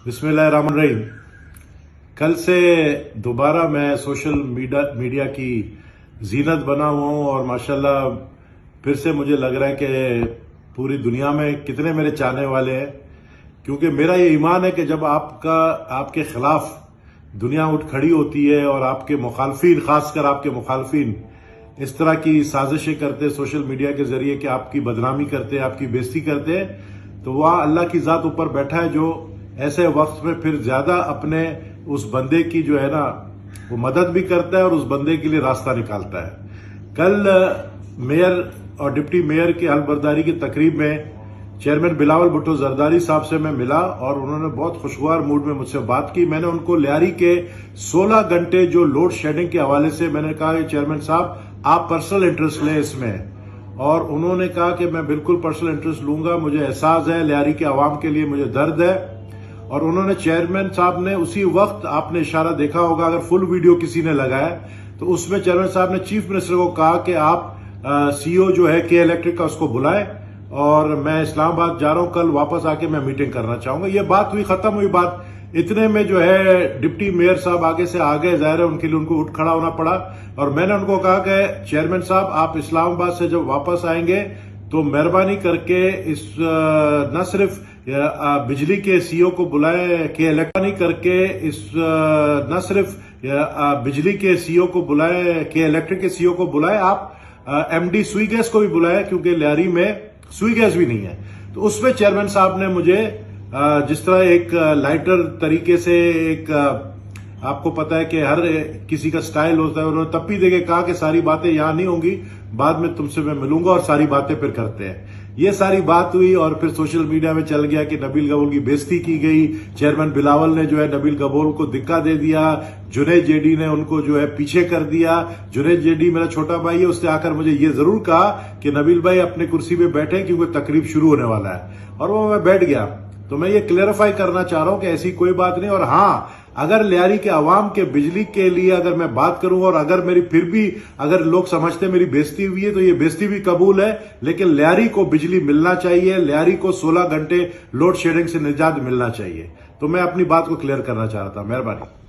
बिस्मिल्लाहिर्रहमानिर्रहीम। कल से दोबारा मैं सोशल मीडिया की जीनत बना हुआ हूँ और माशाल्लाह फिर से मुझे लग रहा है कि पूरी दुनिया में कितने मेरे चाहने वाले हैं, क्योंकि मेरा ये ईमान है कि जब आपके खिलाफ दुनिया उठ खड़ी होती है और आपके मुखालफिन, खासकर आपके मुखालफिन इस तरह की साजिशें करते सोशल मीडिया के जरिए कि आपकी बदनामी करते, आपकी बेइज्जती करते, तो वह अल्लाह की जात ऊपर बैठा है जो ऐसे वक्त में फिर ज्यादा अपने उस बंदे की जो है ना वो मदद भी करता है और उस बंदे के लिए रास्ता निकालता है। कल मेयर और डिप्टी मेयर की हलबर्दारी की तकरीब में चेयरमैन बिलावल भुट्टो जरदारी साहब से मैं मिला और उन्होंने बहुत खुशगवार मूड में मुझसे बात की। मैंने उनको लियारी के 16 घंटे जो लोड शेडिंग के हवाले से मैंने कहा चेयरमैन साहब आप पर्सनल इंटरेस्ट लें इसमें, और उन्होंने कहा कि मैं बिल्कुल पर्सनल इंटरेस्ट लूंगा, मुझे एहसास है लियारी के आवाम के लिए मुझे दर्द है। और उन्होंने चेयरमैन साहब ने उसी वक्त, आपने इशारा देखा होगा अगर फुल वीडियो किसी ने लगाया तो उसमें चेयरमैन साहब ने चीफ मिनिस्टर को कहा कि आप सीईओ जो है के इलेक्ट्रिक का उसको बुलाएं और मैं इस्लामाबाद जा रहा हूं, कल वापस आके मैं मीटिंग करना चाहूंगा। ये बात हुई, खत्म हुई बात। इतने में जो है डिप्टी मेयर साहब आगे से आ गए, जाहिर है उनके लिए उनको उठ खड़ा होना पड़ा और मैंने उनको कहा कि चेयरमैन साहब आप इस्लामाबाद से जब वापस आएंगे तो मेहरबानी करके इस न सिर्फ बिजली के सीईओ को बुलाए के इलेक्ट्रॉनिक करके इस न सिर्फ बिजली के सीईओ को बुलाए के इलेक्ट्रिक के सीईओ को बुलाए, आप एमडी सुई गैस को भी बुलाए क्योंकि लियारी में सुई गैस भी नहीं है। तो उसमें चेयरमैन साहब ने मुझे जिस तरह एक लाइटर तरीके से एक आपको पता है कि हर किसी का स्टाइल होता है, उन्होंने तप्पी देके कहा कि सारी बातें यहां नहीं होंगी, बाद में तुमसे मैं मिलूंगा और सारी बातें फिर करते हैं। ये सारी बात हुई और फिर सोशल मीडिया में चल गया कि नबील गबोल की बेइज्जती की गई। चेयरमैन बिलावल ने जो है नबील गबोल को धिक्का दे दिया, जुनैद जेडी ने उनको जो है पीछे कर दिया। जुनैद जेडी मेरा छोटा भाई है, उसने आकर मुझे ये जरूर कहा कि नबील भाई अपने कुर्सी पे बैठे क्योंकि तकरीब शुरू होने वाला है, और वो मैं बैठ गया। तो मैं ये क्लेरिफाई करना चाह रहा हूं कि ऐसी कोई बात नहीं। और हाँ, अगर लियारी के अवाम के बिजली के लिए अगर मैं बात करूं और अगर मेरी फिर भी अगर लोग समझते मेरी बेइज्जती हुई है तो ये बेइज्जती भी कबूल है, लेकिन लियारी को बिजली मिलना चाहिए, लियारी को 16 घंटे लोड शेडिंग से निजात मिलना चाहिए। तो मैं अपनी बात को क्लियर करना चाह रहा था। मेहरबानी।